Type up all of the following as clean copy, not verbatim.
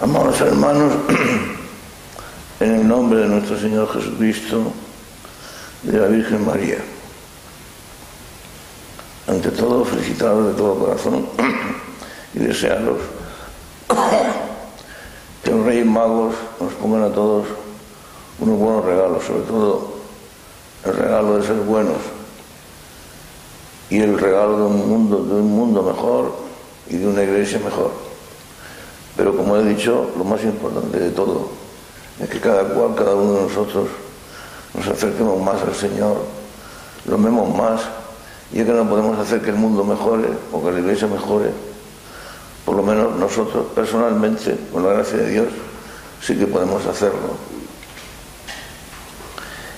Amados hermanos, en el nombre de nuestro Señor Jesucristo, de la Virgen María, ante todo felicitaros de todo corazón y desearos que los Reyes Magos nos pongan a todos unos buenos regalos, sobre todo el regalo de ser buenos y el regalo de un mundo mejor y de una iglesia mejor. Pero como he dicho, lo más importante de todo es que cada uno de nosotros nos acerquemos más al Señor, lo amemos más, y es que no podemos hacer que el mundo mejore o que la iglesia mejore. Por lo menos nosotros personalmente, con la gracia de Dios, sí que podemos hacerlo.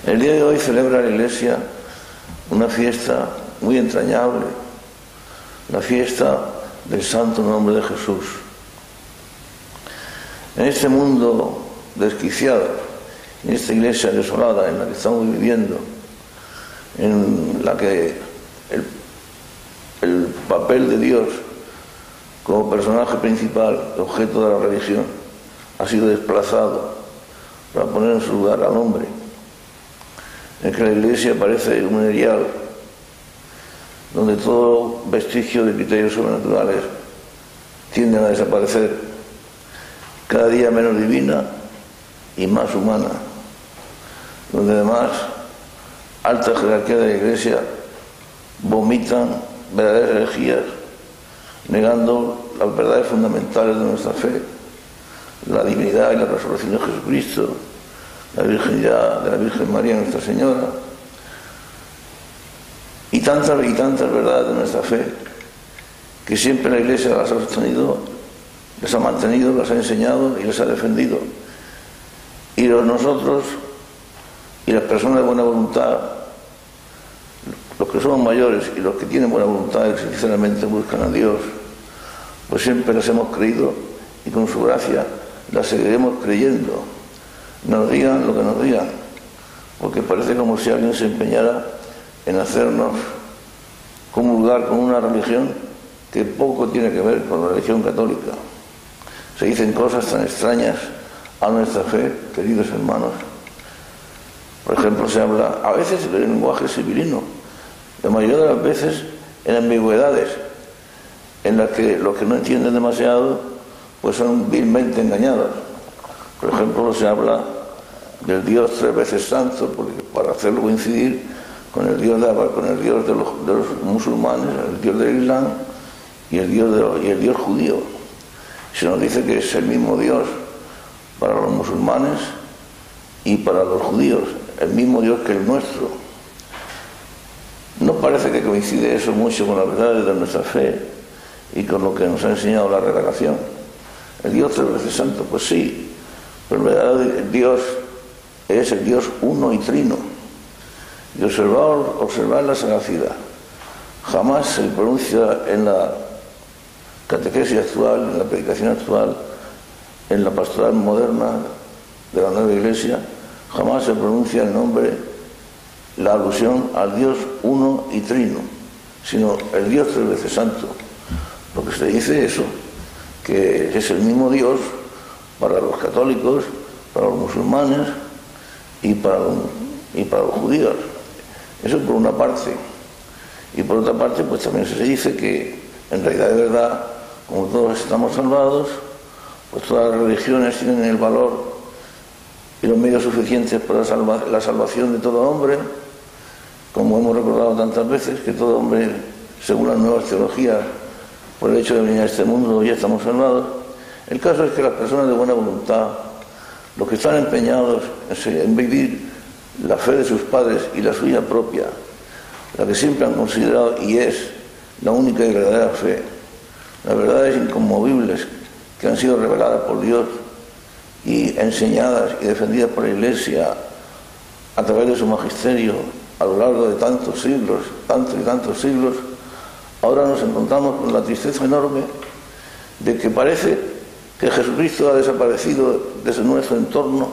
El día de hoy celebra la iglesia una fiesta muy entrañable, la fiesta del Santo Nombre de Jesús. En este mundo desquiciado, en esta iglesia desolada en la que estamos viviendo, en la que el papel de Dios como personaje principal, objeto de la religión, ha sido desplazado para poner en su lugar al hombre, en que la iglesia parece un erial donde todo vestigio de criterios sobrenaturales tienden a desaparecer, cada día menos divina y más humana, donde además alta jerarquía de la iglesia vomitan verdaderas herejías, negando las verdades fundamentales de nuestra fe, la divinidad y la resurrección de Jesucristo, la virginidad de la Virgen María Nuestra Señora, y tantas verdades de nuestra fe que siempre la iglesia las ha sostenido, les ha mantenido, las ha enseñado y les ha defendido. Y nosotros y las personas de buena voluntad, los que somos mayores y los que tienen buena voluntad y que sinceramente buscan a Dios, pues siempre las hemos creído y con su gracia las seguiremos creyendo, nos digan lo que nos digan, porque parece como si alguien se empeñara en hacernos comulgar con una religión que poco tiene que ver con la religión católica. Se dicen cosas tan extrañas a nuestra fe, queridos hermanos. Por ejemplo, se habla a veces en lenguaje civilino, la mayoría de las veces en ambigüedades, en las que los que no entienden demasiado pues son vilmente engañados. Por ejemplo, se habla del Dios tres veces santo, porque para hacerlo coincidir con el Dios de los musulmanes, el Dios del Islam y el Dios judío. Se nos dice que es el mismo Dios para los musulmanes y para los judíos, el mismo Dios que el nuestro. No parece que coincide eso mucho con las verdades de nuestra fe y con lo que nos ha enseñado la revelación. El Dios tres veces santo, pues sí, pero en verdad el Dios es el Dios uno y trino. Y observar la sagacidad. Jamás se pronuncia en la catequesis actual, en la predicación actual, en la pastoral moderna de la nueva iglesia, jamás se pronuncia el nombre, la alusión al Dios uno y trino, sino el Dios tres veces santo. Lo que se dice eso, que es el mismo Dios para los católicos, para los musulmanes y para los judíos. Eso por una parte. Y por otra parte, pues también se dice que en realidad, de verdad, como todos estamos salvados, pues todas las religiones tienen el valor y los medios suficientes para la salvación de todo hombre, como hemos recordado tantas veces, que todo hombre, según las nuevas teologías, por el hecho de venir a este mundo ya estamos salvados. El caso es que las personas de buena voluntad, los que están empeñados en vivir la fe de sus padres y la suya propia, la que siempre han considerado y es la única y verdadera fe, las verdades inconmovibles que han sido reveladas por Dios y enseñadas y defendidas por la Iglesia a través de su magisterio a lo largo de tantos siglos, tantos y tantos siglos, ahora nos encontramos con la tristeza enorme de que parece que Jesucristo ha desaparecido desde nuestro entorno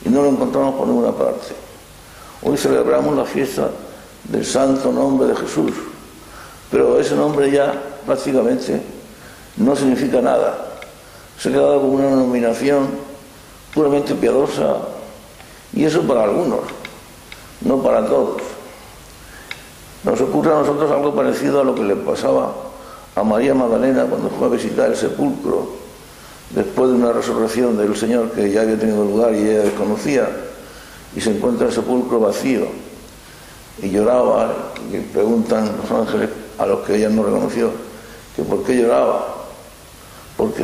y no lo encontramos por ninguna parte. Hoy celebramos la fiesta del Santo Nombre de Jesús, pero ese nombre ya prácticamente no significa nada. se ha quedado como una denominación puramente piadosa, y eso para algunos, no para todos. Nos ocurre a nosotros algo parecido a lo que le pasaba a María Magdalena cuando fue a visitar el sepulcro después de una resurrección del Señor que ya había tenido lugar y ella desconocía, y se encuentra el sepulcro vacío y lloraba, y preguntan los ángeles a los que ella no reconoció que por qué lloraba, porque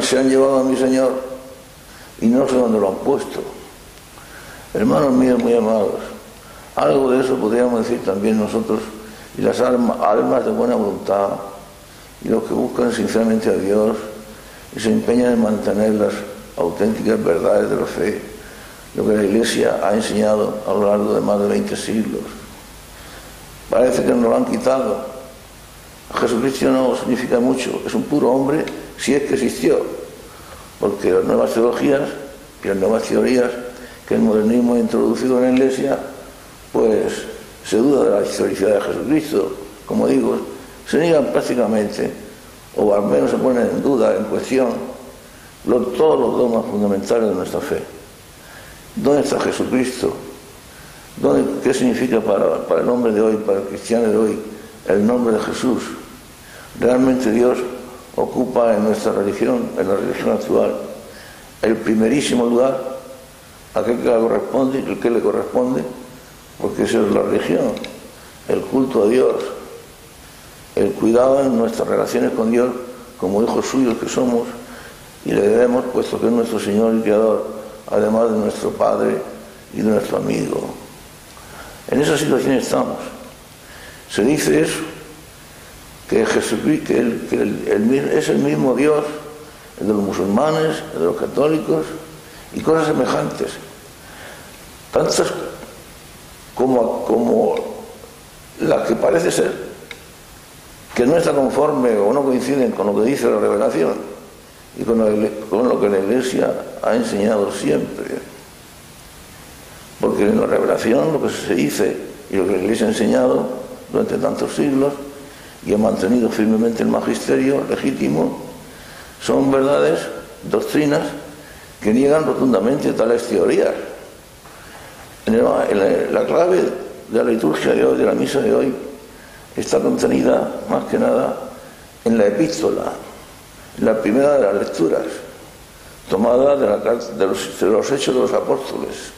se han llevado a mi Señor y no sé dónde lo han puesto. Hermanos míos muy amados, algo de eso podríamos decir también nosotros y las almas de buena voluntad y los que buscan sinceramente a Dios y se empeñan en mantener las auténticas verdades de la fe, lo que la Iglesia ha enseñado a lo largo de más de 20 siglos. Parece que nos lo han quitado. Jesucristo no significa mucho, es un puro hombre si es que existió, porque las nuevas teologías y las nuevas teorías que el modernismo ha introducido en la Iglesia, pues se duda de la historicidad de Jesucristo, como digo, se niegan prácticamente, o al menos se ponen en duda, en cuestión, todos los dogmas fundamentales de nuestra fe. ¿Dónde está Jesucristo? ¿Qué significa para el hombre de hoy, para el cristiano de hoy, el nombre de Jesús? Realmente Dios ocupa en nuestra religión, en la religión actual, el primerísimo lugar, aquel que le corresponde, porque esa es la religión, el culto a Dios, el cuidado en nuestras relaciones con Dios como hijos suyos que somos y le debemos, puesto que es nuestro Señor y Creador, además de nuestro Padre y de nuestro amigo. En esa situación estamos. Se dice eso, que Jesucristo es el mismo Dios, el de los musulmanes, el de los católicos y cosas semejantes, tantas como las que parece ser que no está conforme o no coinciden con lo que dice la revelación y con lo que la Iglesia ha enseñado siempre. Porque en la revelación lo que se dice y lo que la Iglesia ha enseñado durante tantos siglos y ha mantenido firmemente el magisterio legítimo son verdades, doctrinas que niegan rotundamente tales teorías. La clave de la liturgia de hoy, de la misa de hoy, está contenida más que nada en la epístola, en la primera de las lecturas, tomada de los Hechos de los Apóstoles.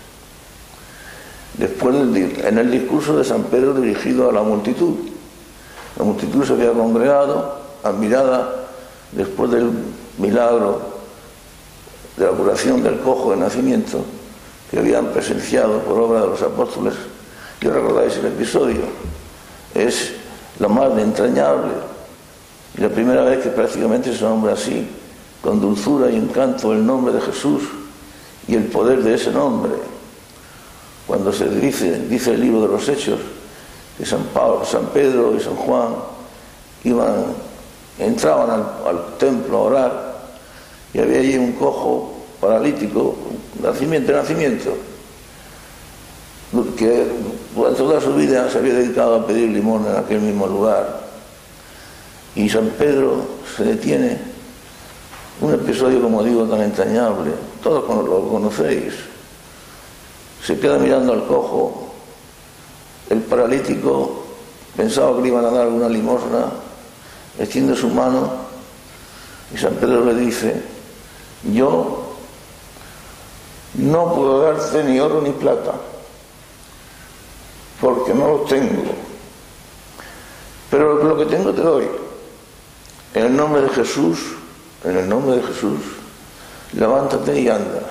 Después, en el discurso de San Pedro dirigido a la multitud. La multitud se había congregado, admirada, después del milagro de la curación del cojo de nacimiento, que habían presenciado por obra de los apóstoles. Y recordáis el episodio, es lo más entrañable y la primera vez que prácticamente se nombra así, con dulzura y encanto, el nombre de Jesús y el poder de ese nombre. Cuando se dice el libro de los Hechos, que San Pedro y San Juan entraban al templo a orar y había allí un cojo paralítico, de nacimiento, que durante toda su vida se había dedicado a pedir limosna en aquel mismo lugar. Y San Pedro se detiene, un episodio, como digo, tan entrañable, todos lo conocéis. Se queda mirando al cojo, el paralítico pensaba que le iban a dar alguna limosna, extiende su mano y San Pedro le dice: yo no puedo darte ni oro ni plata, porque no los tengo, pero lo que tengo te doy. En el nombre de Jesús, levántate y anda.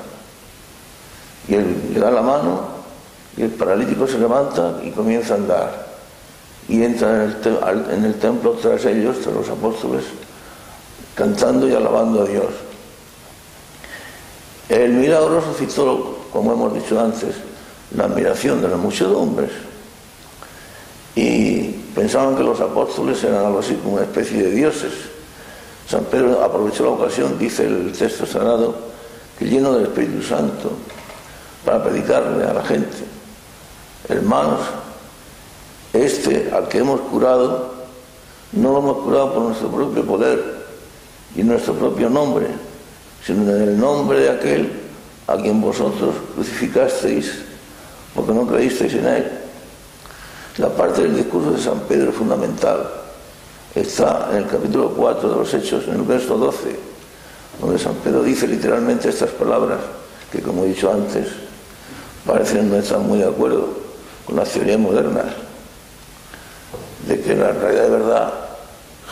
Y él le da la mano y el paralítico se levanta y comienza a andar. Y entra en el templo tras ellos, tras los apóstoles, cantando y alabando a Dios. El milagro suscitó, como hemos dicho antes, la admiración de las muchedumbres. Y pensaban que los apóstoles eran algo así como una especie de dioses. San Pedro aprovechó la ocasión, dice el texto sagrado, que lleno del Espíritu Santo, para predicarle a la gente: hermanos, al que hemos curado, no lo hemos curado por nuestro propio poder, y en nuestro propio nombre, sino en el nombre de aquel a quien vosotros crucificasteis, porque no creísteis en él. La parte del discurso de San Pedro fundamental está en el capítulo 4 de los Hechos, en el verso 12, donde San Pedro dice literalmente estas palabras que, como he dicho antes, parecen no estar muy de acuerdo con las teorías modernas, de que la realidad de verdad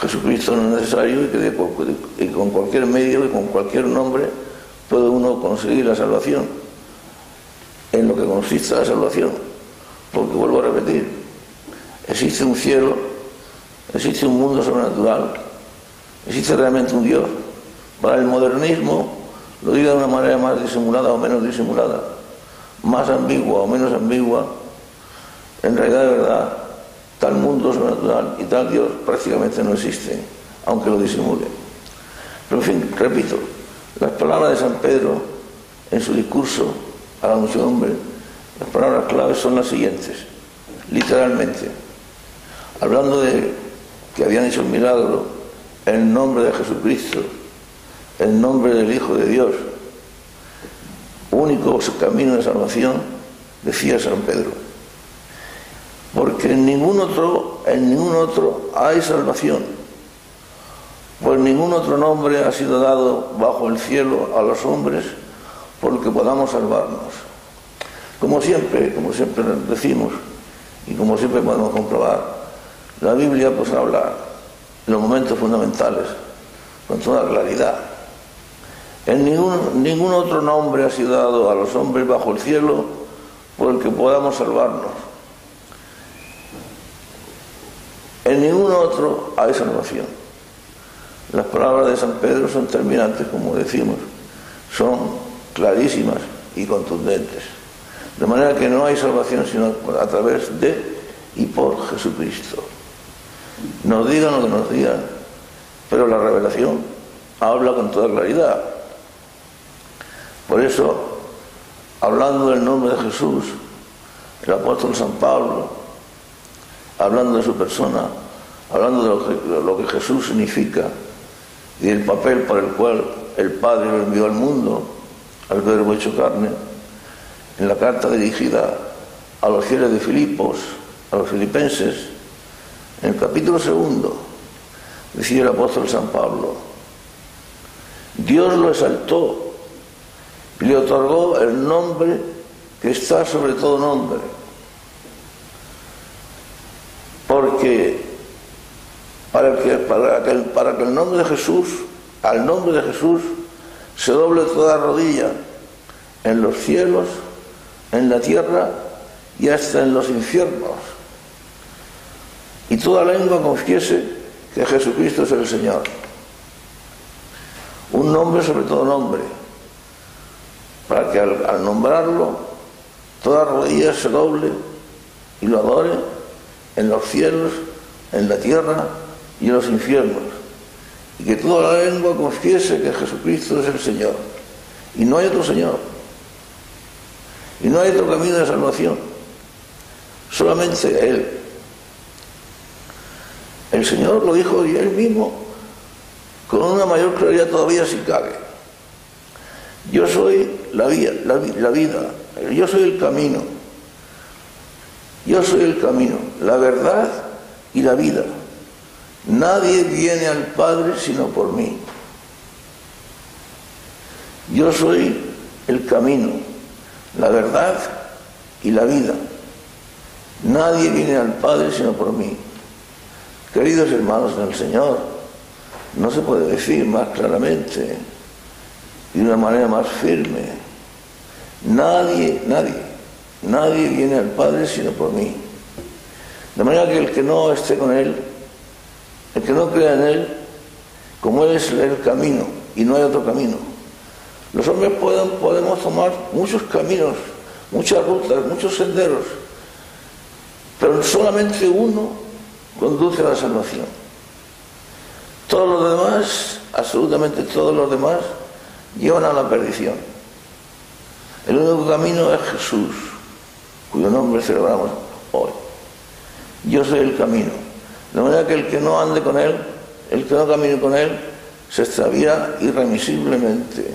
Jesucristo no es necesario y que con cualquier medio y con cualquier nombre puede uno conseguir la salvación, en lo que consiste la salvación. Porque vuelvo a repetir, existe un cielo, existe un mundo sobrenatural, existe realmente un Dios. Para el modernismo lo diga de una manera más disimulada o menos disimulada, más ambigua o menos ambigua, en realidad de verdad tal mundo sobrenatural y tal Dios prácticamente no existen, aunque lo disimule. Pero en fin, repito, las palabras de San Pedro en su discurso a la muchedumbre, las palabras claves son las siguientes, literalmente, hablando de que habían hecho el milagro en el nombre de Jesucristo, en el nombre del Hijo de Dios, único camino de salvación, decía San Pedro, porque en ningún otro hay salvación, pues ningún otro nombre ha sido dado bajo el cielo a los hombres por el que podamos salvarnos. Como siempre decimos y como siempre podemos comprobar, la Biblia pues habla en los momentos fundamentales con toda claridad. En ningún otro nombre ha sido dado a los hombres bajo el cielo por el que podamos salvarnos. En ningún otro hay salvación. Las palabras de San Pedro son terminantes, como decimos, son clarísimas y contundentes. De manera que no hay salvación sino a través de y por Jesucristo. Nos digan lo que nos digan, pero la revelación habla con toda claridad. Por eso, hablando del nombre de Jesús, el apóstol San Pablo, hablando de su persona, hablando de lo que Jesús significa y del papel por el cual el Padre lo envió al mundo, al Verbo hecho carne, en la carta dirigida a los fieles de Filipos, a los filipenses, en el capítulo 2, decía el apóstol San Pablo, Dios lo exaltó y le otorgó el nombre que está sobre todo nombre, porque para que el nombre de Jesús, al nombre de Jesús, se doble toda rodilla en los cielos, en la tierra y hasta en los infiernos, y toda lengua confiese que Jesucristo es el Señor. Un nombre sobre todo nombre, para que al nombrarlo toda rodilla se doble y lo adore en los cielos, en la tierra y en los infiernos, y que toda la lengua confiese que Jesucristo es el Señor, y no hay otro Señor, y no hay otro camino de salvación, solamente Él. El Señor lo dijo y Él mismo con una mayor claridad todavía si cabe. Yo soy la vida, yo soy el camino, la verdad y la vida. Nadie viene al Padre sino por mí. Yo soy el camino, la verdad y la vida. Nadie viene al Padre sino por mí. Queridos hermanos en el Señor, no se puede decir más claramente y de una manera más firme. Nadie viene al Padre sino por mí. De manera que el que no esté con Él, el que no crea en Él, como Él es el camino y no hay otro camino. Los hombres podemos tomar muchos caminos, muchas rutas, muchos senderos, pero solamente uno conduce a la salvación. Todos los demás, absolutamente todos los demás, llevan a la perdición. El único camino es Jesús, cuyo nombre celebramos hoy. Yo soy el camino. De manera que el que no ande con Él, el que no camine con Él, se extravía irremisiblemente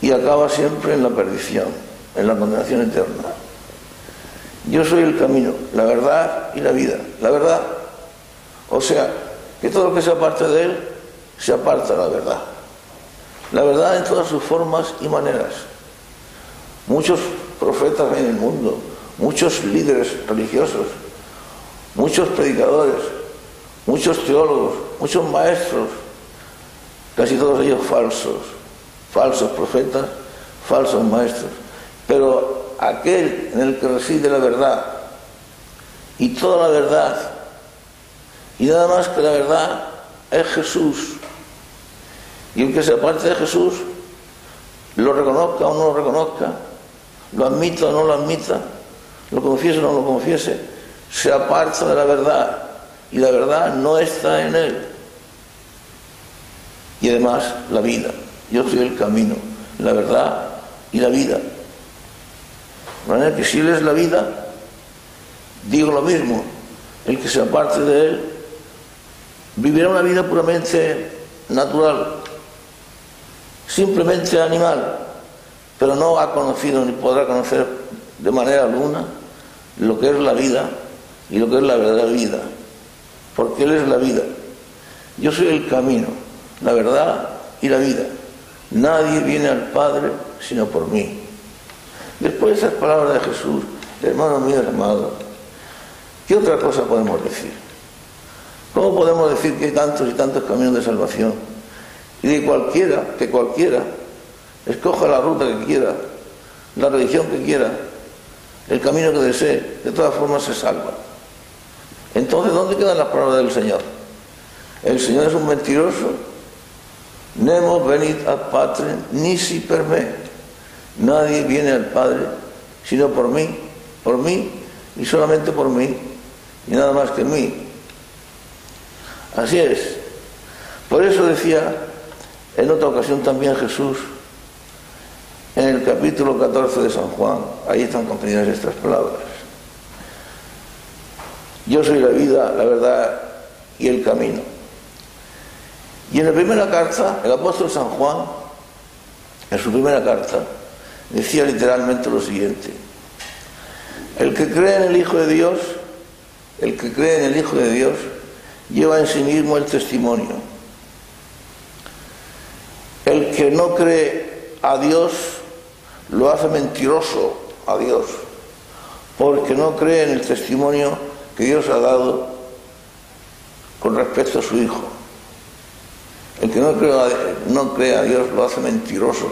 y acaba siempre en la perdición, en la condenación eterna. Yo soy el camino, la verdad y la vida. La verdad, o sea, que todo lo que se aparte de él, se aparta de la verdad. La verdad en todas sus formas y maneras. Muchos profetas hay en el mundo, muchos líderes religiosos, muchos predicadores, muchos teólogos, muchos maestros, casi todos ellos falsos profetas, falsos maestros. Pero aquel en el que reside la verdad, y toda la verdad, y nada más que la verdad, es Jesús. Y el que se aparte de Jesús, lo reconozca o no lo reconozca, lo admita o no lo admita, lo confiese o no lo confiese, se aparta de la verdad, y la verdad no está en él. Y además la vida. Yo soy el camino, la verdad y la vida. De manera que si él es la vida, digo lo mismo, el que se aparte de él vivirá una vida puramente natural, simplemente animal, pero no ha conocido ni podrá conocer de manera alguna lo que es la vida y lo que es la verdadera vida, porque él es la vida. Yo soy el camino, la verdad y la vida. Nadie viene al Padre sino por mí. Después de esas palabras de Jesús, hermano mío, amado, ¿qué otra cosa podemos decir? ¿Cómo podemos decir que hay tantos y tantos caminos de salvación? Y de que cualquiera escoja la ruta que quiera, la religión que quiera, el camino que desee, de todas formas se salva. Entonces, ¿dónde quedan las palabras del Señor? El Señor es un mentiroso. Nemo venit ad Patrem nisi per me. Nadie viene al Padre sino por mí y solamente por mí, y nada más que en mí. Así es. Por eso decía en otra ocasión también Jesús, en el capítulo 14 de San Juan, ahí están contenidas estas palabras: yo soy la vida, la verdad y el camino. Y en la primera carta, el apóstol San Juan, en su primera carta, decía literalmente lo siguiente: el que cree en el Hijo de Dios, lleva en sí mismo el testimonio. El que no cree a Dios lo hace mentiroso a Dios, porque no cree en el testimonio que Dios ha dado con respecto a su Hijo. El que no cree a Dios lo hace mentiroso,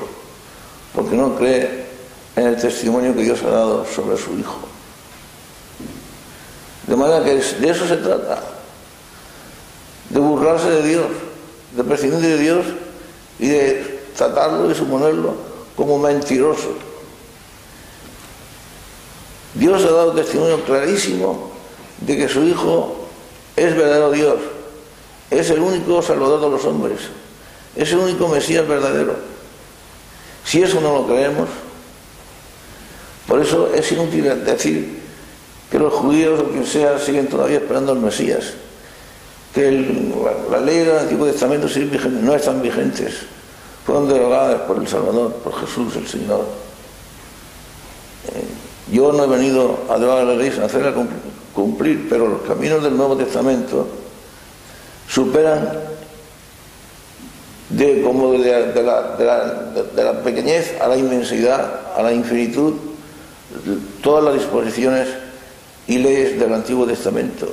porque no cree en el testimonio que Dios ha dado sobre su Hijo. De manera que de eso se trata, de burlarse de Dios, de prescindir de Dios y de tratarlo y suponerlo como mentiroso. Dios ha dado testimonio clarísimo de que su Hijo es verdadero Dios, es el único Salvador de los hombres, es el único Mesías verdadero. Si eso no lo creemos, por eso es inútil decir que los judíos o quien sea siguen todavía esperando al Mesías, que la ley del Antiguo Testamento no están vigentes, fueron derogadas por el Salvador, por Jesús el Señor. Yo no he venido a derogar la ley sin hacerla cumplir, pero los caminos del Nuevo Testamento superan de la pequeñez a la inmensidad, a la infinitud, todas las disposiciones y leyes del Antiguo Testamento.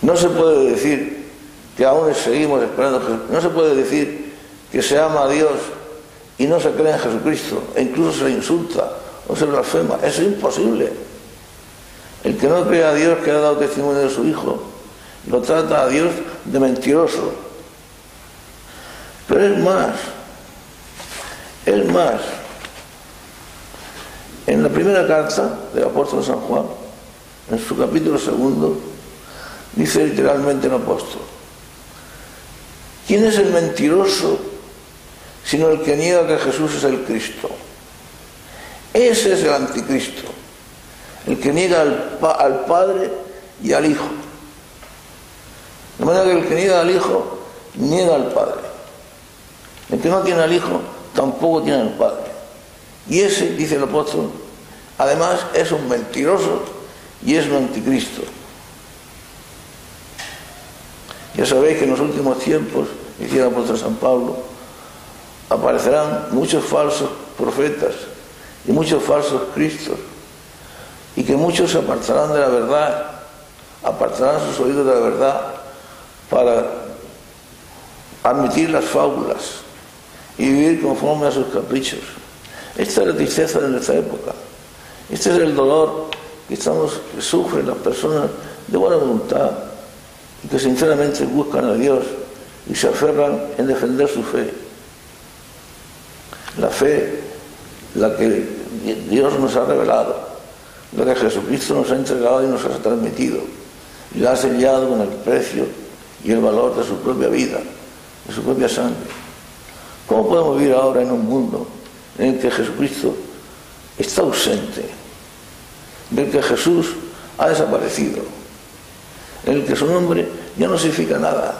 No se puede decir que aún seguimos esperando a Jesús. No se puede decir que se ama a Dios y no se cree en Jesucristo, e incluso se le insulta o se blasfema. Eso es imposible. El que no cree a Dios, que ha dado testimonio de su Hijo, lo trata a Dios de mentiroso. Pero es más. En la primera carta del apóstol San Juan, en su capítulo 2, dice literalmente el apóstol: ¿quién es el mentiroso sino el que niega que Jesús es el Cristo? Ese es el anticristo, el que niega al Padre y al Hijo. De manera que el que niega al Hijo, niega al Padre. El que no tiene al Hijo, tampoco tiene al Padre. Y ese, dice el apóstol, además es un mentiroso y es un anticristo. Ya sabéis que en los últimos tiempos, decía el apóstol San Pablo, aparecerán muchos falsos profetas y muchos falsos cristos, y que muchos se apartarán de la verdad, apartarán sus oídos de la verdad para admitir las fábulas y vivir conforme a sus caprichos. Esta es la tristeza de nuestra época. Este es el dolor que sufren las personas de buena voluntad y que sinceramente buscan a Dios y se aferran en defender su fe. La fe, la que Dios nos ha revelado, la que Jesucristo nos ha entregado y nos ha transmitido, y la ha sellado con el precio y el valor de su propia vida, de su propia sangre. ¿Cómo podemos vivir ahora en un mundo en el que Jesucristo está ausente, en el que Jesús ha desaparecido, en el que su nombre ya no significa nada,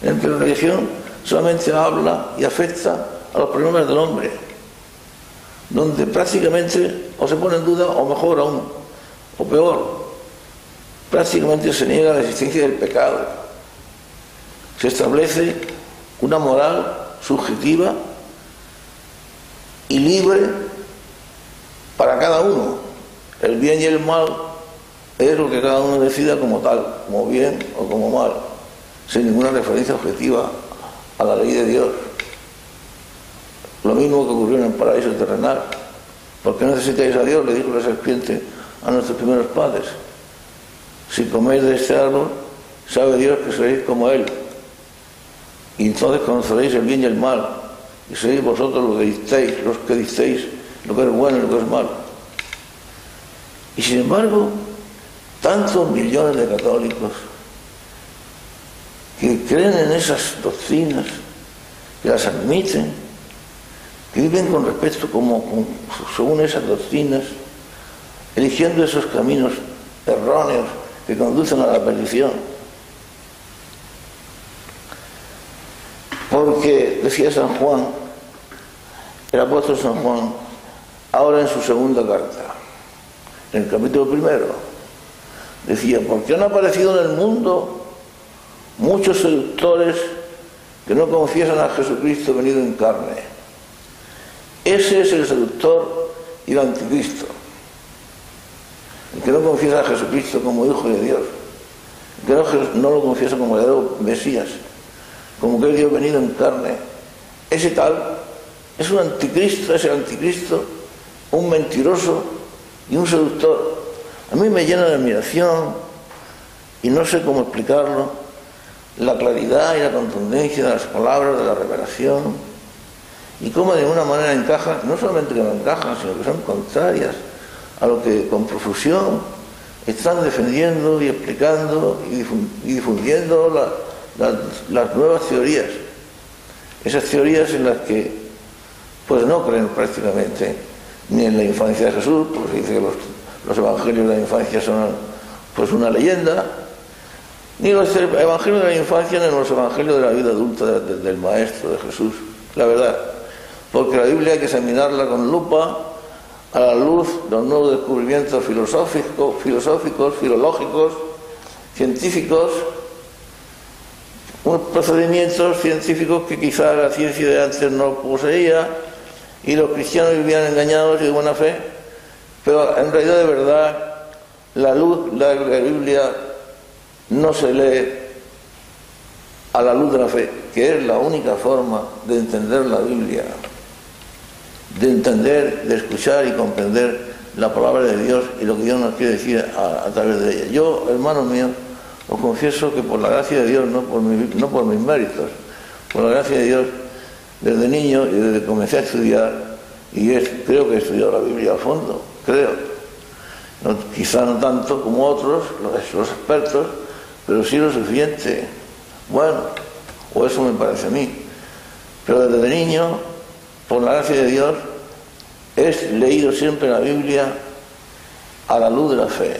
en el que la religión solamente habla y afecta a los problemas del hombre, donde prácticamente o se pone en duda, o mejor aún, o peor, prácticamente se niega la existencia del pecado? Se establece una moral subjetiva y libre para cada uno. El bien y el mal es lo que cada uno decida como tal, como bien o como mal, sin ninguna referencia objetiva a la ley de Dios. Lo mismo que ocurrió en el paraíso terrenal. ¿Por qué necesitáis a Dios?, le dijo la serpiente a nuestros primeros padres. Si coméis de este árbol, sabe Dios que seréis como Él, y entonces conoceréis el bien y el mal, y seréis vosotros los que disteis lo que es bueno y lo que es malo. Y sin embargo, tantos millones de católicos que creen en esas doctrinas, que las admiten, que viven con respeto según esas doctrinas, eligiendo esos caminos erróneos que conducen a la perdición. Porque, decía San Juan, el apóstol San Juan, ahora en su segunda carta, en el capítulo 1, decía: porque han aparecido en el mundo muchos seductores que no confiesan a Jesucristo venido en carne. Ese es el seductor y el anticristo, el que no confiesa a Jesucristo como Hijo de Dios, el que no lo confiesa como verdadero Mesías, como que es Dios venido en carne. Ese tal es un anticristo, es el anticristo, un mentiroso y un seductor. A mí me llena de admiración, y no sé cómo explicarlo, la claridad y la contundencia de las palabras de la revelación, y cómo de alguna manera encajan, no solamente que no encajan, sino que son contrarias a lo que con profusión están defendiendo y explicando y difundiendo las nuevas teorías. Esas teorías en las que pues no creen prácticamente ni en la infancia de Jesús, porque dice que los evangelios de la infancia son pues una leyenda, ni los evangelios de la infancia ni los evangelios de la vida adulta del Maestro, de Jesús, la verdad. Porque la Biblia hay que examinarla con lupa a la luz de los nuevos descubrimientos filosóficos, filológicos, científicos, unos procedimientos científicos que quizá la ciencia de antes no poseía, y los cristianos vivían engañados y de buena fe, pero en realidad de verdad la luz, la Biblia no se lee a la luz de la fe, que es la única forma de entender la Biblia, de entender, de escuchar y comprender la palabra de Dios y lo que Dios nos quiere decir a través de ella. Yo, hermanos míos, os confieso que por la gracia de Dios, no por mis méritos, por la gracia de Dios, desde niño y desde que comencé a estudiar, y creo que he estudiado la Biblia a fondo, creo, quizá no tanto como otros, los expertos, pero sí lo suficiente. Bueno, o eso me parece a mí. Pero desde niño, por la gracia de Dios, he leído siempre la Biblia a la luz de la fe,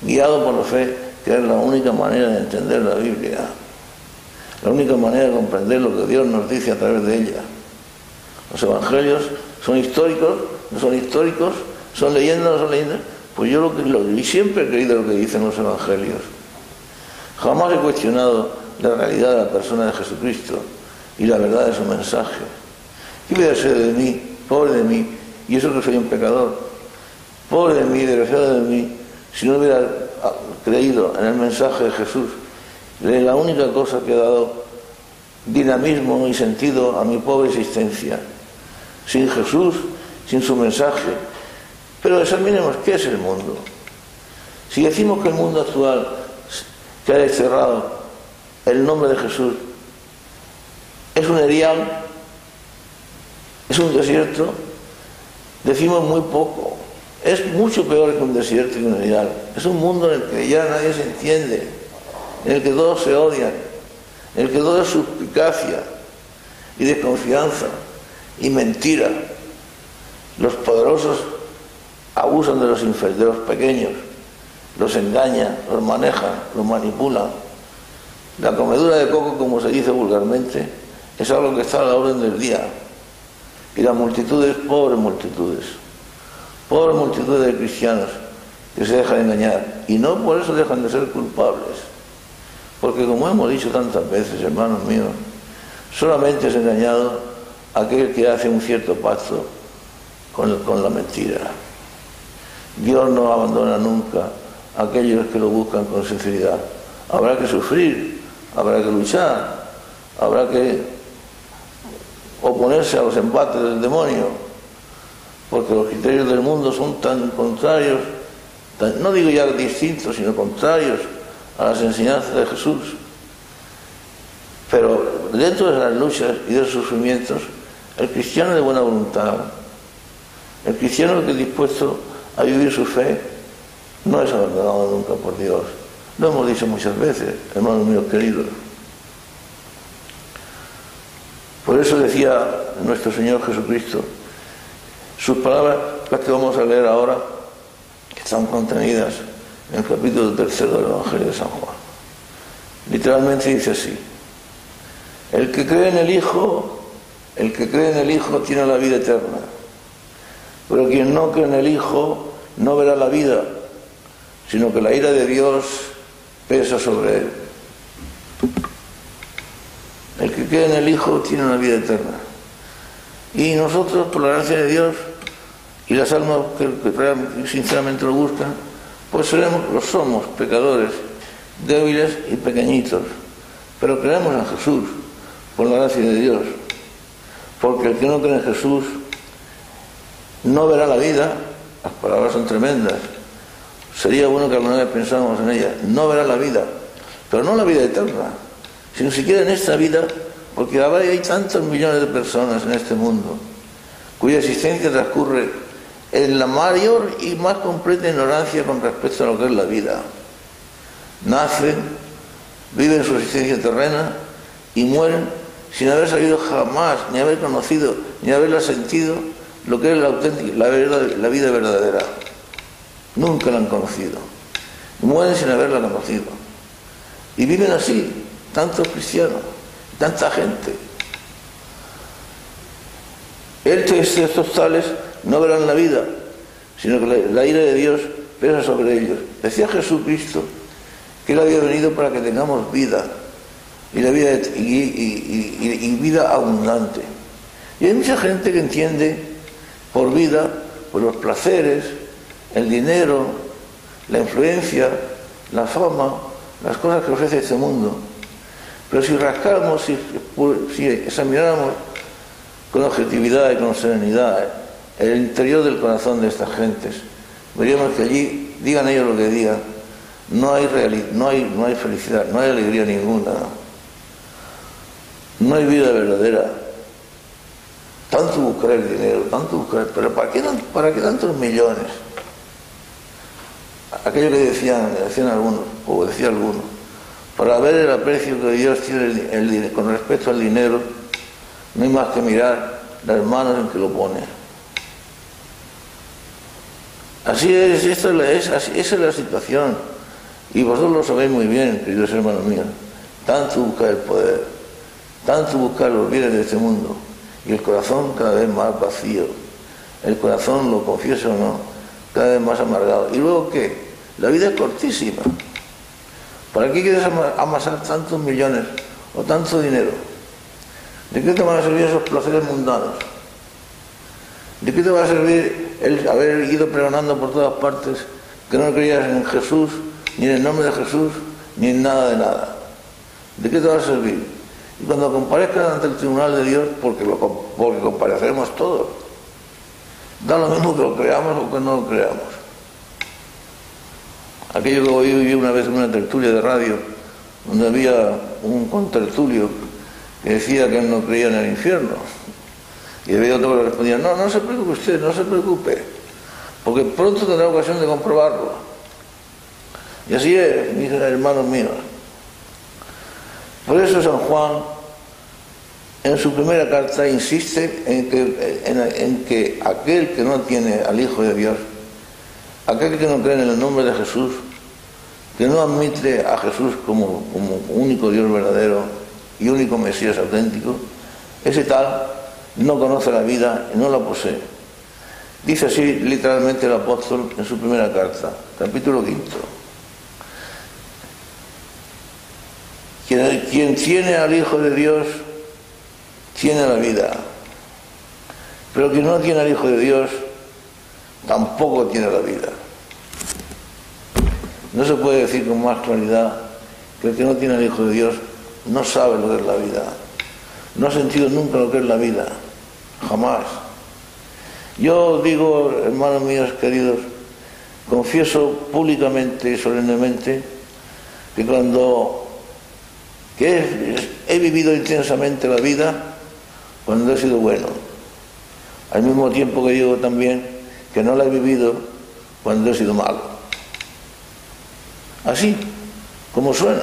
guiado por la fe que es la única manera de entender la Biblia, la única manera de comprender lo que Dios nos dice a través de ella. Los evangelios son históricos, no son históricos, son leyendas, no son leyendas. Pues yo siempre he creído lo que dicen los evangelios. Jamás he cuestionado la realidad de la persona de Jesucristo y la verdad de su mensaje. ¿Qué hubiera sido de mí, pobre de mí, y eso que soy un pecador? Pobre de mí, desgraciado de mí, si no hubiera creído en el mensaje de Jesús. Es la única cosa que ha dado dinamismo y sentido a mi pobre existencia. Sin Jesús, sin su mensaje. Pero examinemos qué es el mundo. Si decimos que el mundo actual, que ha desterrado el nombre de Jesús, es un erial, es un desierto, decimos muy poco. Es mucho peor que un desierto y un erial. Es un mundo en el que ya nadie se entiende, en el que todos se odian, en el que todo es suspicacia y desconfianza y mentira. Los poderosos abusan de los pequeños, los engañan, los manejan, los manipulan. La comedura de coco, como se dice vulgarmente, es algo que está a la orden del día. Y las multitudes, pobres multitudes de cristianos que se dejan engañar, y no por eso dejan de ser culpables, porque como hemos dicho tantas veces, hermanos míos, solamente es engañado aquel que hace un cierto pacto con la mentira. Dios no abandona nunca a aquellos que lo buscan con sinceridad. Habrá que sufrir, habrá que luchar, habrá que oponerse a los embates del demonio, porque los criterios del mundo son tan contrarios, no digo ya distintos, sino contrarios a las enseñanzas de Jesús. Pero dentro de las luchas y de los sufrimientos, el cristiano de buena voluntad, el cristiano que es dispuesto a vivir su fe, no es abandonado nunca por Dios. Lo hemos dicho muchas veces, hermanos míos queridos. Por eso decía nuestro Señor Jesucristo, sus palabras, las que vamos a leer ahora, que están contenidas en el capítulo 3 del Evangelio de San Juan. Literalmente dice así: el que cree en el Hijo tiene la vida eterna, pero quien no cree en el Hijo no verá la vida, sino que la ira de Dios pesa sobre él. El que cree en el Hijo tiene una vida eterna. Y nosotros, por la gracia de Dios, y las almas que sinceramente lo buscan, pues somos pecadores, débiles y pequeñitos, pero creemos en Jesús, por la gracia de Dios. Porque el que no cree en Jesús no verá la vida. Las palabras son tremendas. Sería bueno que alguna vez pensáramos en ellas. No verá la vida, pero no la vida eterna, sino siquiera en esta vida, porque ahora hay tantos millones de personas en este mundo cuya existencia transcurre en la mayor y más completa ignorancia con respecto a lo que es la vida. Nacen, viven su existencia terrena y mueren sin haber sabido jamás, ni haber conocido, ni haberla sentido lo que es la auténtica, la vida verdadera. Nunca la han conocido. Mueren sin haberla conocido. Y viven así, tantos cristianos, tanta gente. Estos tales no verán la vida, sino que la ira de Dios pesa sobre ellos. Decía Jesucristo que Él había venido para que tengamos vida, y vida abundante. Y hay mucha gente que entiende por vida pues los placeres, el dinero, la influencia, la fama, las cosas que ofrece este mundo. Pero si rascáramos, si examináramos con objetividad y con serenidad el interior del corazón de estas gentes, veríamos que allí, digan ellos lo que digan, no hay felicidad, no hay alegría ninguna, no hay vida verdadera. Tanto buscar el dinero, tanto buscar, pero ¿para qué tantos millones? Aquello que decían algunos, o decía alguno, para ver el aprecio que Dios tiene con respecto al dinero, no hay más que mirar las manos en que lo pone. Así es, esa es la situación. Y vosotros lo sabéis muy bien, queridos hermanos míos. Tanto buscar el poder, tanto buscar los bienes de este mundo, y el corazón cada vez más vacío. El corazón, lo confieso o no, cada vez más amargado. ¿Y luego qué? La vida es cortísima. ¿Para qué quieres amasar tantos millones o tanto dinero? ¿De qué te van a servir esos placeres mundanos? ¿De qué te va a servir el haber ido pregonando por todas partes que no creías en Jesús, ni en el nombre de Jesús, ni en nada de nada? ¿De qué te va a servir? Y cuando comparezcas ante el tribunal de Dios, porque compareceremos todos, da lo mismo que lo creamos o que no lo creamos. Aquello que oí una vez en una tertulia de radio, donde había un contertulio que decía que él no creía en el infierno. Y había otro que le respondía, no, no se preocupe usted, no se preocupe, porque pronto tendrá ocasión de comprobarlo. Y así es, mis hermanos míos. Por eso San Juan, en su primera carta, insiste en que aquel que no tiene al Hijo de Dios, aquel que no cree en el nombre de Jesús, que no admite a Jesús como único Dios verdadero y único Mesías auténtico, ese tal no conoce la vida y no la posee. Dice así literalmente el apóstol en su primera carta, capítulo 5. Quien tiene al Hijo de Dios tiene la vida, pero quien no tiene al Hijo de Dios tampoco tiene la vida. No se puede decir con más claridad que el que no tiene al Hijo de Dios no sabe lo que es la vida, no ha sentido nunca lo que es la vida, jamás. Yo digo, hermanos míos queridos, confieso públicamente y solemnemente que he vivido intensamente la vida cuando he sido bueno, al mismo tiempo que digo también que no la he vivido cuando he sido malo. Así como suena.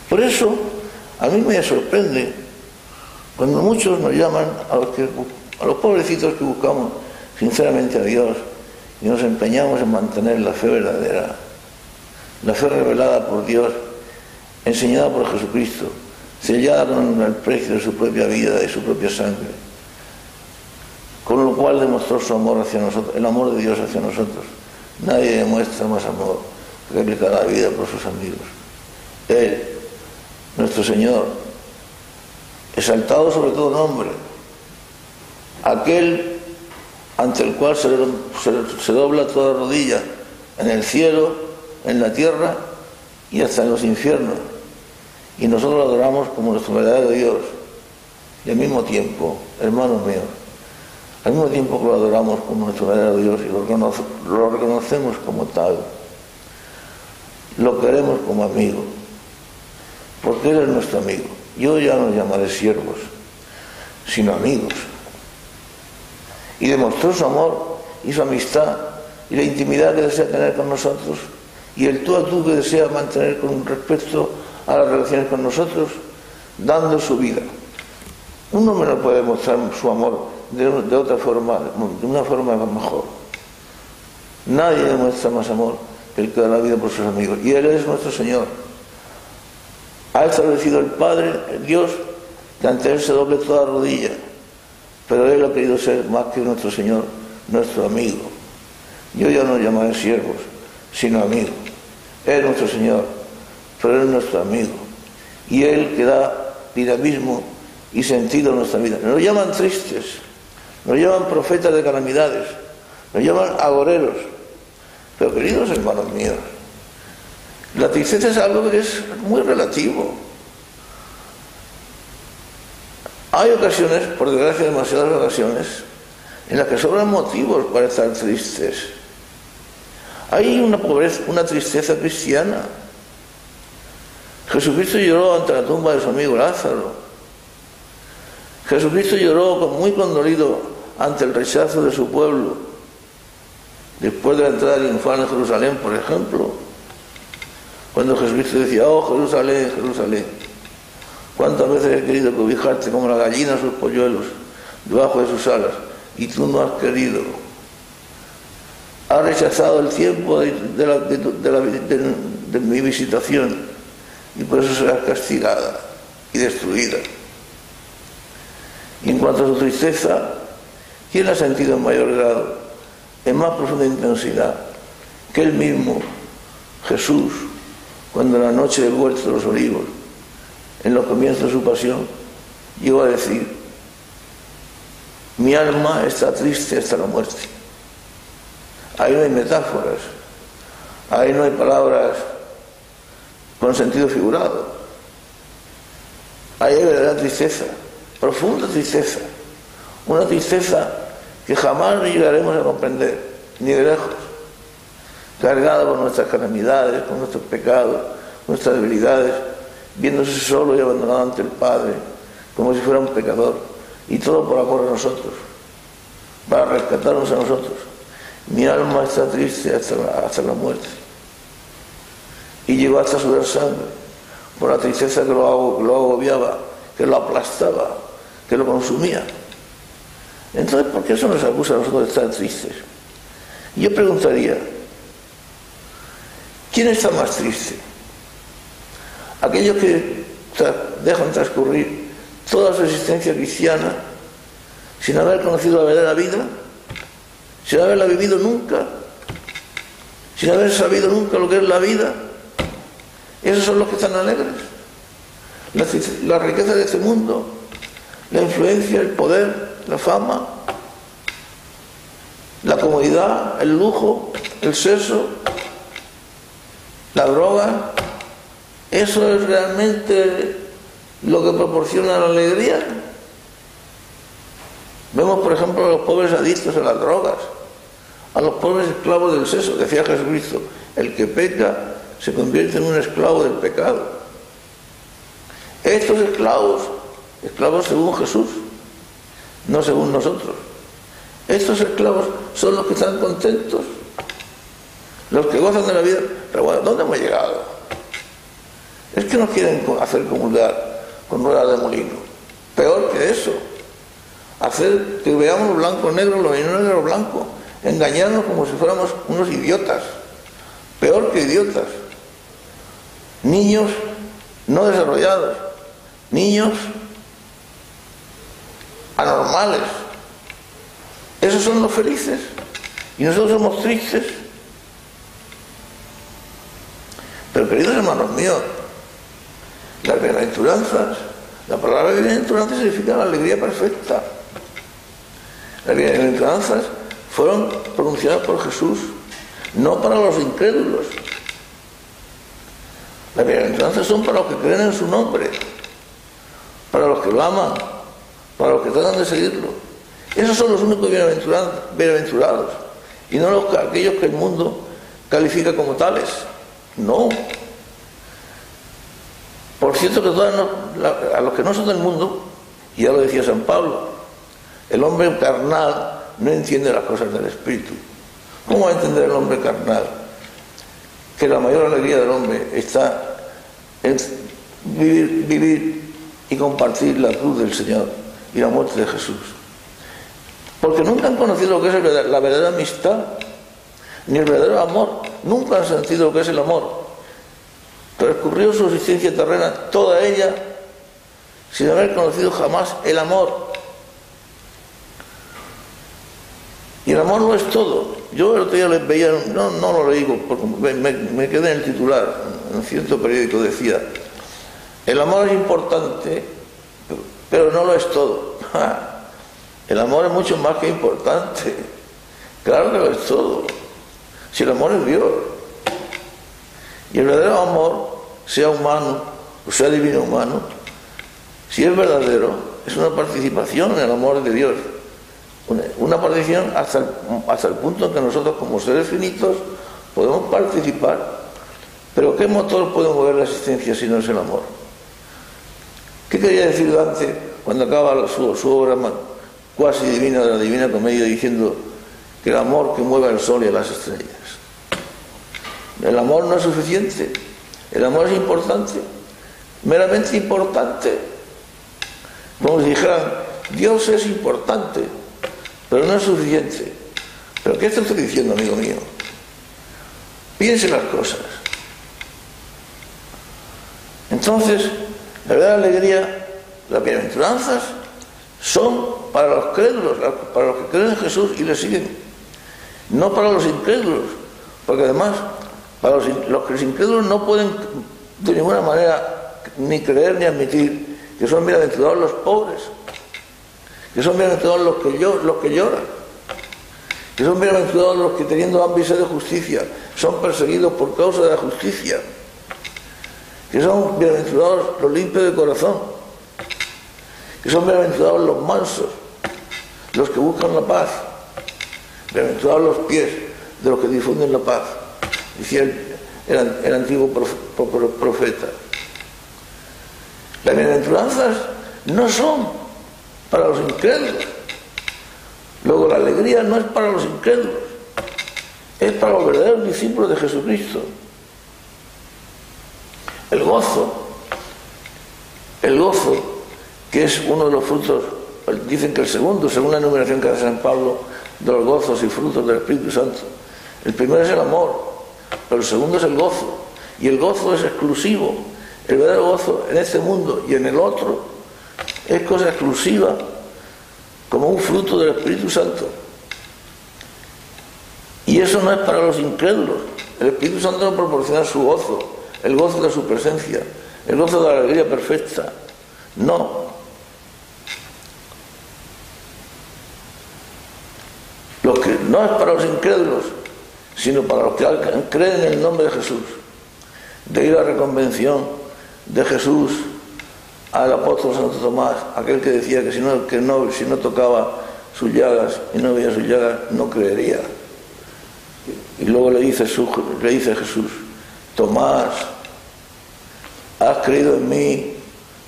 Por eso a mí me sorprende cuando muchos nos llaman a los pobrecitos que buscamos sinceramente a Dios y nos empeñamos en mantener la fe verdadera, la fe revelada por Dios, enseñada por Jesucristo, sellada con el precio de su propia vida y su propia sangre, con lo cual demostró su amor hacia nosotros, el amor de Dios hacia nosotros. Nadie demuestra más amor que el que da la vida por sus amigos. Él, nuestro Señor, exaltado sobre todo nombre, aquel ante el cual se dobla toda rodilla, en el cielo, en la tierra y hasta en los infiernos, y nosotros lo adoramos como nuestro verdadero Dios. Y al mismo tiempo, hermanos míos, al mismo tiempo que lo adoramos como nuestro verdadero Dios y lo reconocemos como tal, lo queremos como amigo, porque Él es nuestro amigo. Yo ya no llamaré siervos, sino amigos. Y demostró su amor y su amistad y la intimidad que desea tener con nosotros y el tú a tú que desea mantener con respecto a las relaciones con nosotros, dando su vida. Un hombre no puede demostrar su amor de otra forma, de una forma mejor. Nadie demuestra más amor que el que da la vida por sus amigos. Y Él es nuestro Señor. Ha establecido el Padre, el Dios, que ante Él se doble toda rodilla. Pero Él ha querido ser más que nuestro Señor, nuestro amigo. Yo ya no llamaré siervos, sino amigos. Él es nuestro Señor, pero Él es nuestro amigo. Y Él que da dinamismo y sentido a nuestra vida. Nos llaman tristes, nos llaman profetas de calamidades, nos llaman agoreros. Pero queridos hermanos míos, la tristeza es algo que es muy relativo. Hay ocasiones, por desgracia demasiadas ocasiones, en las que sobran motivos para estar tristes. Hay una pobreza, una tristeza cristiana. Jesucristo lloró ante la tumba de su amigo Lázaro. Jesucristo lloró muy condolido ante el rechazo de su pueblo, después de la entrada triunfal en Jerusalén, por ejemplo, cuando Jesucristo decía: oh Jerusalén, Jerusalén, cuántas veces he querido cobijarte como la gallina sus polluelos debajo de sus alas, y tú no has querido. ha rechazado el tiempo de mi visitación y por eso será castigada y destruida. Y en cuanto a su tristeza, ¿quién la ha sentido en mayor grado, en más profunda intensidad, que él mismo, Jesús, cuando en la noche del huerto de los olivos, en los comienzos de su pasión, llegó a decir: mi alma está triste hasta la muerte? Ahí no hay metáforas, ahí no hay palabras con sentido figurado, ahí hay verdadera tristeza, profunda tristeza, una tristeza que jamás llegaremos a comprender, ni de lejos, cargada por nuestras calamidades, con nuestros pecados, nuestras debilidades, viéndose solo y abandonado ante el Padre, como si fuera un pecador, y todo por amor a nosotros, para rescatarnos a nosotros. Mi alma está triste hasta la muerte. Y llegó hasta sudar sangre por la tristeza que lo agobiaba, que lo aplastaba, que lo consumía. Entonces, ¿por qué eso nos acusa a nosotros de estar tristes? Y yo preguntaría, ¿quién está más triste? Aquellos que dejan transcurrir toda su existencia cristiana sin haber conocido la verdadera vida, sin haberla vivido nunca, sin haber sabido nunca lo que es la vida. Esos son los que están alegres. La riqueza de este mundo, la influencia, el poder, la fama, la comodidad, el lujo, el sexo, la droga, ¿eso es realmente lo que proporciona la alegría? Vemos, por ejemplo, a los pobres adictos a las drogas, a los pobres esclavos del sexo. Decía Jesucristo: el que peca se convierte en un esclavo del pecado. Estos esclavos según Jesús, no según nosotros, estos esclavos son los que están contentos, los que gozan de la vida. Pero bueno, ¿dónde hemos llegado? Es que nos quieren hacer comulgar con ruedas de molino. Peor que eso, hacer que veamos lo blanco negro, lo negro blanco, engañarnos como si fuéramos unos idiotas, peor que idiotas, niños no desarrollados, niños anormales. Esos son los felices y nosotros somos tristes. Pero, queridos hermanos míos, las bienaventuranzas, la palabra bienaventuranza significa la alegría perfecta. Las bienaventuranzas fueron pronunciadas por Jesús, no para los incrédulos. Las bienaventuranzas son para los que creen en su nombre, para los que lo aman, para los que tratan de seguirlo. Esos son los únicos bienaventurados, y no aquellos que el mundo califica como tales. No. Por cierto que a los que no son del mundo, y ya lo decía San Pablo, el hombre carnal no entiende las cosas del Espíritu. ¿Cómo va a entender el hombre carnal que la mayor alegría del hombre está en vivir y compartir la cruz del Señor y la muerte de Jesús? Porque nunca han conocido lo que es la verdadera amistad, ni el verdadero amor. Nunca han sentido lo que es el amor. Transcurrió su existencia terrena, toda ella, sin haber conocido jamás el amor. Y el amor no es todo. Yo el otro día les veía, no lo leí porque me quedé en el titular, en cierto periódico decía: el amor es importante, pero no lo es todo. El amor es mucho más que importante. Claro que lo es todo. Si el amor es Dios. Y el verdadero amor, sea humano o sea divino humano, si es verdadero, es una participación en el amor de Dios. Una participación hasta el punto en que nosotros, como seres finitos, podemos participar. Pero ¿qué motor puede mover la existencia si no es el amor? ¿Qué quería decir Dante cuando acaba su obra cuasi divina de la Divina Comedia, diciendo que el amor que mueve al sol y a las estrellas? El amor no es suficiente. El amor es importante, meramente importante. Como si dijeran, Dios es importante, pero no es suficiente. ¿Pero qué te estoy diciendo, amigo mío? Piense las cosas. Entonces, la verdadera alegría, las bienaventuranzas, son para los crédulos, para los que creen en Jesús y le siguen, no para los incrédulos, porque además, para los incrédulos no pueden de ninguna manera ni creer ni admitir que son bienaventurados los pobres, que son bienaventurados los que lloran, que son bienaventurados los que, teniendo hambre y sed de justicia, son perseguidos por causa de la justicia, que son bienaventurados los limpios de corazón, que son bienaventurados los mansos, los que buscan la paz, bienaventurados los pies de los que difunden la paz, decía el antiguo profeta. Las bienaventuranzas no son para los incrédulos. Luego, la alegría no es para los incrédulos, es para los verdaderos discípulos de Jesucristo. El gozo, que es uno de los frutos, dicen que el segundo, según la enumeración que hace San Pablo, de los gozos y frutos del Espíritu Santo. El primero es el amor, pero el segundo es el gozo, y el gozo es exclusivo. El verdadero gozo en este mundo y en el otro es cosa exclusiva, como un fruto del Espíritu Santo. Y eso no es para los incrédulos. El Espíritu Santo no proporciona su gozo, el gozo de su presencia, el gozo de la alegría perfecta. No. Lo que no es para los incrédulos, sino para los que creen en el nombre de Jesús. De ir a la reconvención de Jesús al apóstol Santo Tomás, aquel que decía que si no tocaba sus llagas y no veía sus llagas, no creería. Y luego le dice Jesús: Tomás, has creído en mí,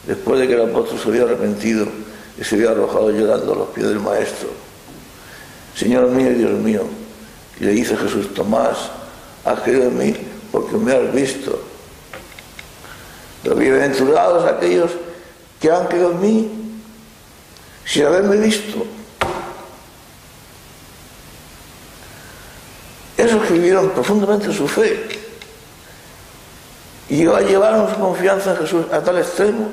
después de que el apóstol se había arrepentido y se había arrojado llorando a los pies del Maestro. Señor mío y Dios mío. Y le dice Jesús: Tomás, has creído en mí porque me has visto. Pero bienaventurados aquellos que han creído en mí sin haberme visto. Esos que vivieron profundamente su fe y llevaron su confianza en Jesús a tal extremo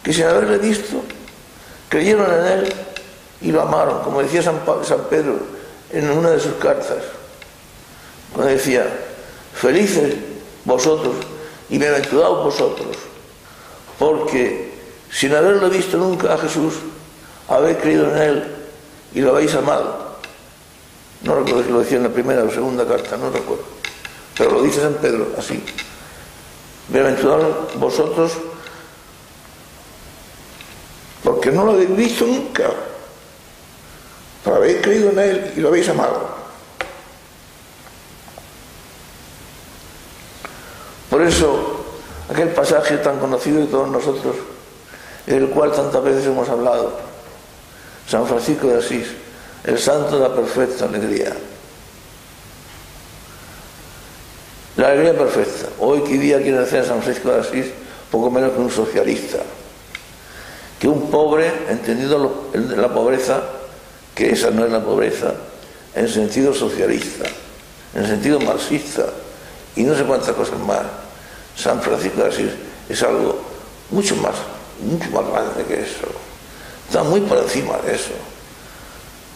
que sin haberle visto creyeron en él y lo amaron, como decía San Pedro en una de sus cartas, cuando decía: felices vosotros y bienaventurados vosotros, porque sin haberlo visto nunca a Jesús, habéis creído en él y lo habéis amado. No recuerdo si lo decía en la primera o segunda carta, no recuerdo, pero lo dice San Pedro así: bienaventurados vosotros porque no lo habéis visto nunca, pero habéis creído en él y lo habéis amado. Por eso, aquel pasaje tan conocido de todos nosotros, del cual tantas veces hemos hablado, San Francisco de Asís, el santo de la perfecta alegría. La alegría perfecta. Hoy que día quiere hacer San Francisco de Asís poco menos que un socialista, que un pobre, entendido la pobreza, que esa no es la pobreza, en sentido socialista, en sentido marxista, y no sé cuántas cosas más. San Francisco de Asís es algo mucho más grande que eso. Está muy por encima de eso.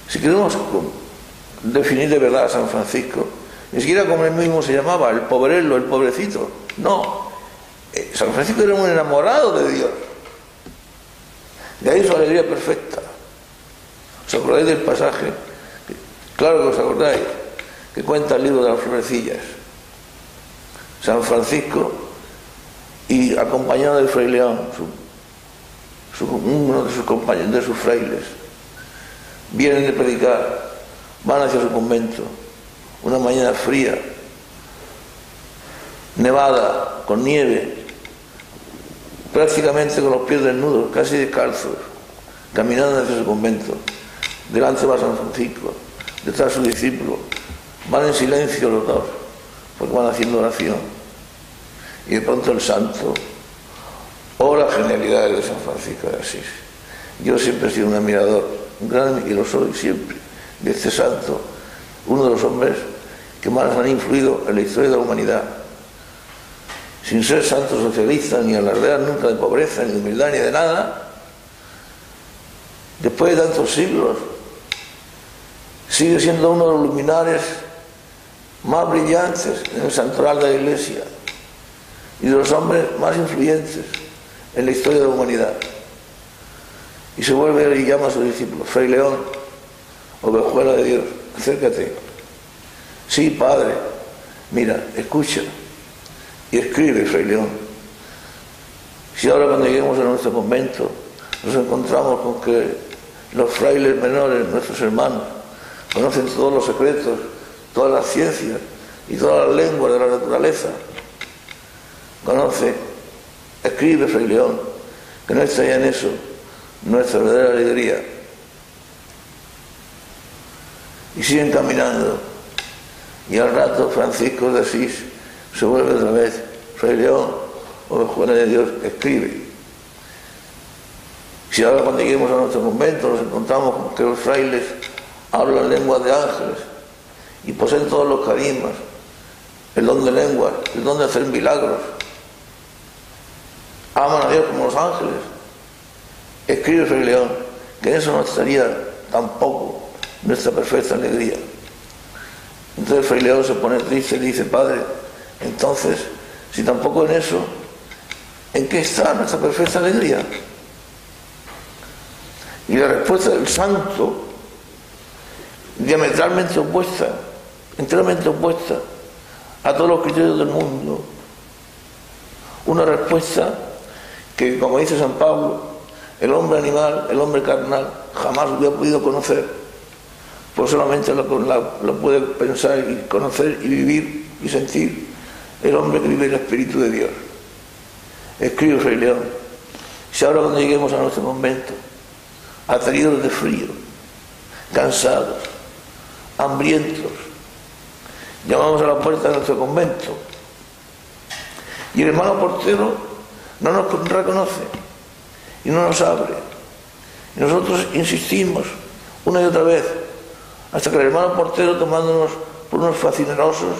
Si queremos definir de verdad a San Francisco, ni siquiera como él mismo se llamaba, el pobrelo, el pobrecito. No. San Francisco era un enamorado de Dios. De ahí su alegría perfecta. ¿Os acordáis del pasaje? Claro que os acordáis, que cuenta el libro de las florecillas. San Francisco, y acompañado de Fray León, uno de sus compañeros, de sus frailes, vienen de predicar, van hacia su convento, una mañana fría, nevada, con nieve, prácticamente con los pies desnudos, casi descalzos, caminando hacia su convento. Delante va San Francisco, detrás su discípulo, van en silencio los dos, porque van haciendo oración. Y de pronto el santo, oh la genialidad de San Francisco de Asís. Yo siempre he sido un admirador, un gran, y lo soy siempre, de este santo, uno de los hombres que más han influido en la historia de la humanidad. Sin ser santo socialista, ni alardear nunca de pobreza, ni de humildad, ni de nada, después de tantos siglos, sigue siendo uno de los luminares más brillantes en el santoral de la Iglesia y de los hombres más influyentes en la historia de la humanidad. Y se vuelve y llama a sus discípulos: Fray León, ovejuela de Dios, acércate. Sí, Padre, mira, escucha y escribe, Fray León. Si ahora cuando lleguemos a nuestro convento nos encontramos con que los frailes menores, nuestros hermanos, conocen todos los secretos, todas las ciencias y todas las lenguas de la naturaleza, conoce, escribe, Fray León, que no está ya en eso nuestra verdadera alegría. Y siguen caminando, y al rato Francisco de Asís se vuelve otra vez: Fray León, ovejuela de Dios, escribe. Si ahora cuando lleguemos a nuestro convento nos encontramos con que los frailes hablan lenguas de ángeles y poseen todos los carismas, el don de lenguas, el don de hacer milagros, aman a Dios como los ángeles, escribe Fray León, que en eso no estaría tampoco nuestra perfecta alegría. Entonces Fray León se pone triste y dice: Padre, entonces, si tampoco en eso, ¿en qué está nuestra perfecta alegría? Y la respuesta del santo, diametralmente opuesta, enteramente opuesta a todos los criterios del mundo. Una respuesta que, como dice San Pablo, el hombre animal, el hombre carnal, jamás hubiera podido conocer, pues solamente lo puede pensar y conocer y vivir y sentir el hombre que vive en el Espíritu de Dios. Escribe Fray León: si ahora cuando lleguemos a nuestro convento, ateridos de frío, cansados, hambrientos, llamamos a la puerta de nuestro convento y el hermano portero no nos reconoce y no nos abre, y nosotros insistimos una y otra vez hasta que el hermano portero, tomándonos por unos facinerosos,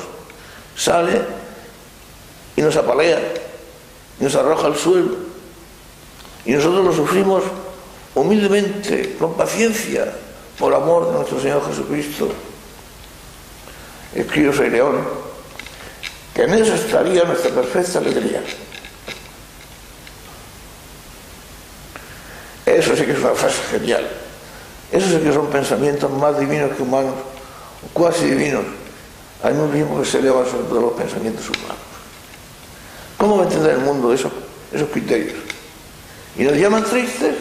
sale y nos apalea y nos arroja al suelo, y nosotros lo sufrimos humildemente, con paciencia, por amor de nuestro Señor Jesucristo. Escribe Fray León que en eso estaría nuestra perfecta alegría. Eso sí que es una frase genial. Eso sí que son pensamientos más divinos que humanos, o cuasi divinos, al mismo tiempo que se elevan sobre todos los pensamientos humanos. ¿Cómo va a entender el mundo esos criterios? Y nos llaman tristes,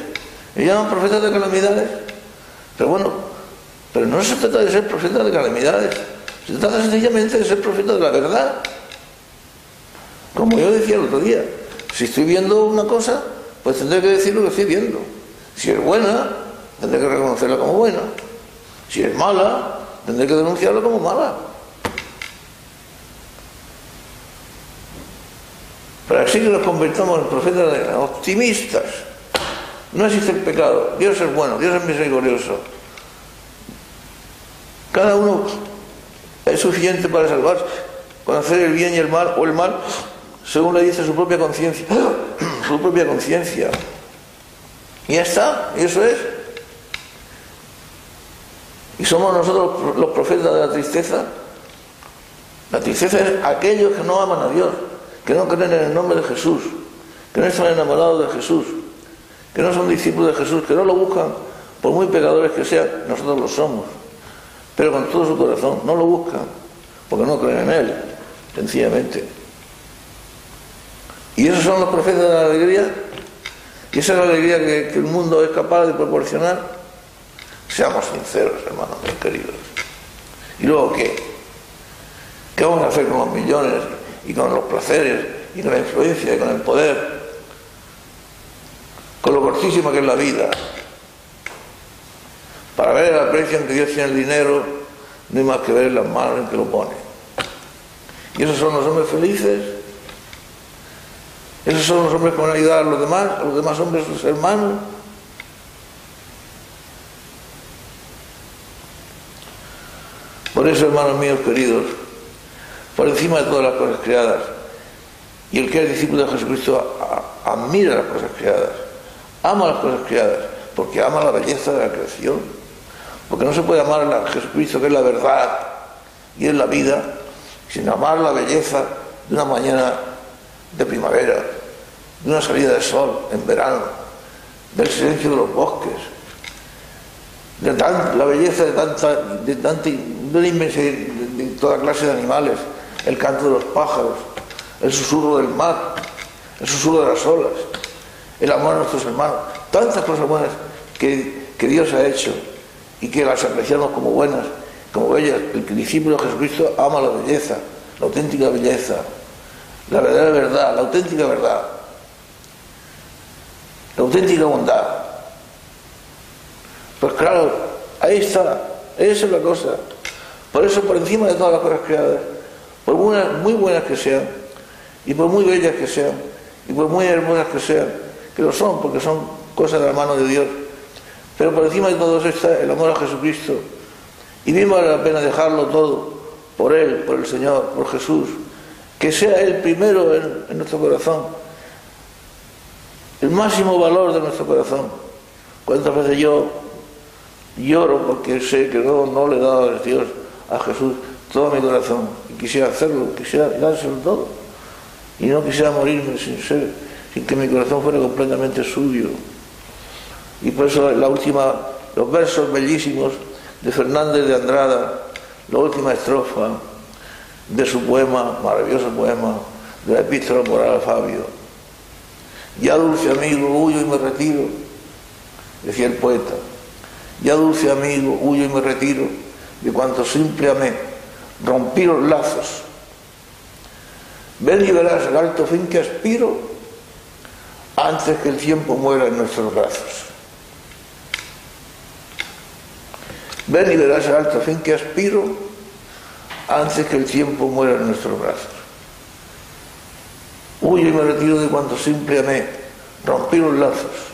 nos llaman profetas de calamidades. Pero bueno, pero no se trata de ser profetas de calamidades, se trata sencillamente de ser profetas de la verdad. Como yo decía el otro día, si estoy viendo una cosa, pues tendré que decir lo que estoy viendo. Si es buena, tendré que reconocerla como buena. Si es mala, tendré que denunciarla como mala. Para así que nos convirtamos en profetas optimistas. No existe el pecado. Dios es bueno, Dios es misericordioso. Cada uno es suficiente para salvarse, con hacer el bien y el mal, o el mal, según le dice su propia conciencia. Su propia conciencia. Y ya está, y eso es. Y somos nosotros los profetas de la tristeza. La tristeza es aquellos que no aman a Dios, que no creen en el nombre de Jesús, que no están enamorados de Jesús, que no son discípulos de Jesús, que no lo buscan, por muy pecadores que sean. Nosotros lo somos, pero con todo su corazón. No lo buscan porque no creen en Él, sencillamente. Y esos son los profetas de la alegría, y esa es la alegría que el mundo es capaz de proporcionar. Seamos sinceros, hermanos bien queridos. ¿Y luego qué? ¿Qué vamos a hacer con los millones y con los placeres y con la influencia y con el poder? Con lo cortísima que es la vida. Para ver el aprecio en que Dios tiene el dinero, no hay más que ver las manos en que lo pone. ¿Y esos son los hombres felices? ¿Esos son los hombres que van a ayudar a los demás hombres, sus hermanos? Por eso, hermanos míos queridos, por encima de todas las cosas creadas, y el que es discípulo de Jesucristo admira las cosas creadas, ama las cosas creadas, porque ama la belleza de la creación, porque no se puede amar a Jesucristo, que es la verdad y es la vida, sin amar la belleza de una mañana de primavera, de una salida de sol en verano, del silencio de los bosques, de la belleza de una inmensidad de toda clase de animales, el canto de los pájaros, el susurro del mar, el susurro de las olas, el amor a nuestros hermanos, tantas cosas buenas que Dios ha hecho y que las apreciamos como buenas, como bellas. El discípulo de Jesucristo ama la belleza, la auténtica belleza, la verdadera verdad, la auténtica verdad, la auténtica bondad. Pues claro, ahí está, esa es la cosa. Por eso, por encima de todas las cosas creadas, por muy buenas que sean, y por muy bellas que sean, y por muy hermosas que sean, que lo son, porque son cosas de la mano de Dios, pero por encima de todo eso está el amor a Jesucristo, y bien vale la pena dejarlo todo por Él, por el Señor, por Jesús, que sea Él primero en nuestro corazón, el máximo valor de nuestro corazón. ¿Cuántas veces yo lloro porque sé que no le he dado a Dios, a Jesús, todo mi corazón, y quisiera hacerlo, quisiera dárselo todo, y no quisiera morirme sin que mi corazón fuera completamente suyo? Y por eso los versos bellísimos de Fernández de Andrada, la última estrofa de su poema, maravilloso poema, de la epístola moral a Fabio: ya dulce amigo, huyo y me retiro, decía el poeta, ya dulce amigo, huyo y me retiro de cuanto simple amé, rompí los lazos, ven y verás el alto fin que aspiro antes que el tiempo muera en nuestros brazos. Ven y verás el alto fin que aspiro antes que el tiempo muera en nuestros brazos. Huyo y me retiro de cuanto simple amé, rompí los lazos.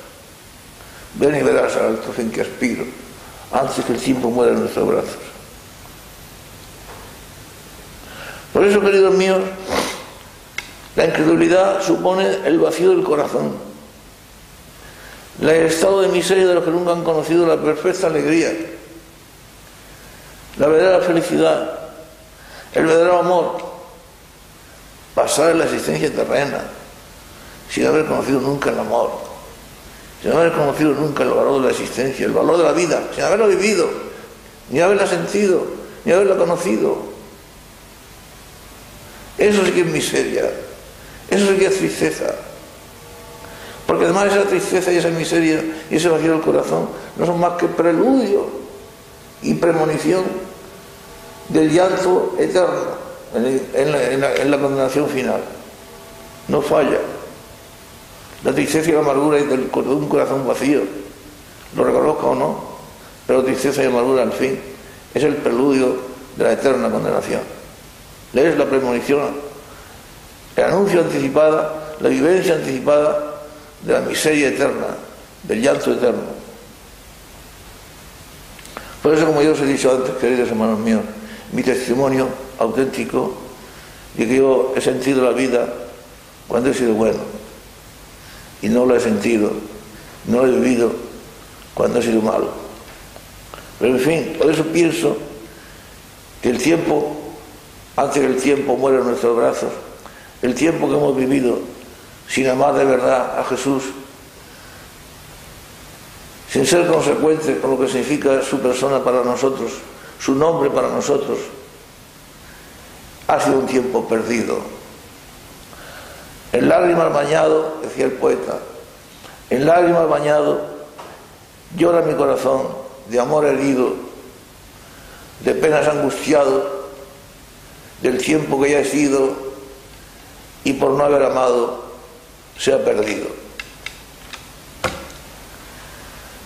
Ven y verás el alto fin que aspiro antes que el tiempo muera en nuestros brazos. Por eso, queridos míos, la incredulidad supone el vacío del corazón, el estado de miseria de los que nunca han conocido la perfecta alegría, la verdadera felicidad, el verdadero amor, basado en la existencia terrena, sin haber conocido nunca el amor, sin haber conocido nunca el valor de la existencia, el valor de la vida, sin haberla vivido, ni haberla sentido, ni haberla conocido. Eso sí que es miseria, eso sí que es tristeza. Porque además esa tristeza y esa miseria y ese vacío del corazón no son más que preludio y premonición del llanto eterno en la condenación final. No falla. La tristeza y la amargura de un corazón vacío, lo reconozca o no, pero tristeza y amargura al fin es el preludio de la eterna condenación. Es la premonición, el anuncio anticipado, la vivencia anticipada de la miseria eterna, del llanto eterno. Por eso, como yo os he dicho antes, queridos hermanos míos, mi testimonio auténtico de que yo he sentido la vida cuando he sido bueno y no lo he sentido, no lo he vivido cuando he sido malo. Pero en fin, por eso pienso que el tiempo, antes que el tiempo muera en nuestros brazos, el tiempo que hemos vivido sin amar de verdad a Jesús, sin ser consecuentes con lo que significa su persona para nosotros, su nombre para nosotros, ha sido un tiempo perdido. En lágrimas bañado, decía el poeta, en lágrimas bañado llora mi corazón de amor herido, de penas angustiado, del tiempo que ya he sido y por no haber amado se ha perdido.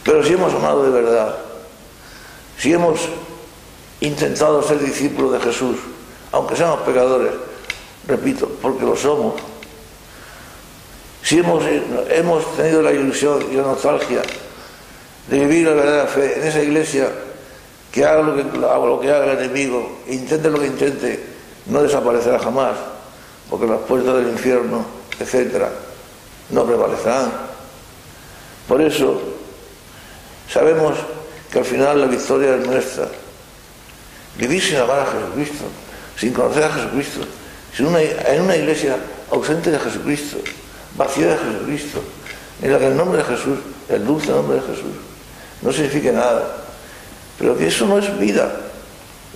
Pero si hemos amado de verdad, si hemos intentado ser discípulos de Jesús, aunque seamos pecadores, repito, porque lo somos, si hemos tenido la ilusión y la nostalgia de vivir la verdadera fe en esa iglesia que haga lo que haga el enemigo, intente lo que intente, no desaparecerá jamás, porque las puertas del infierno, etcétera, no prevalecerán. Por eso sabemos que al final la victoria es nuestra. Vivir sin amar a Jesucristo, sin conocer a Jesucristo, en una iglesia ausente de Jesucristo, vacía de Jesucristo, en la que el nombre de Jesús, el dulce nombre de Jesús, no significa nada. Pero que eso no es vida,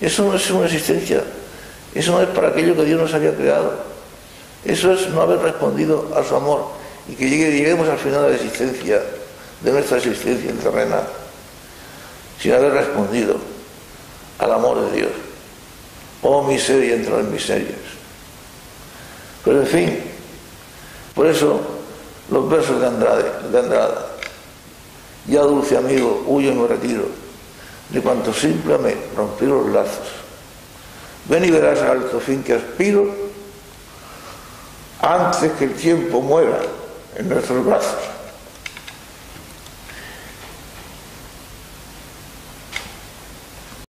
eso no es una existencia, eso no es para aquello que Dios nos había creado. Eso es no haber respondido a su amor y que lleguemos al final de la existencia, de nuestra existencia terrena, sin haber respondido al amor de Dios. Oh miseria entre las miserias. Pero en fin, por eso los versos de Andrada: ya dulce amigo, huyo y me retiro, de cuanto simple amé, rompí los lazos. Ven y verás al alto fin que aspiro, antes que el tiempo muera en nuestros brazos.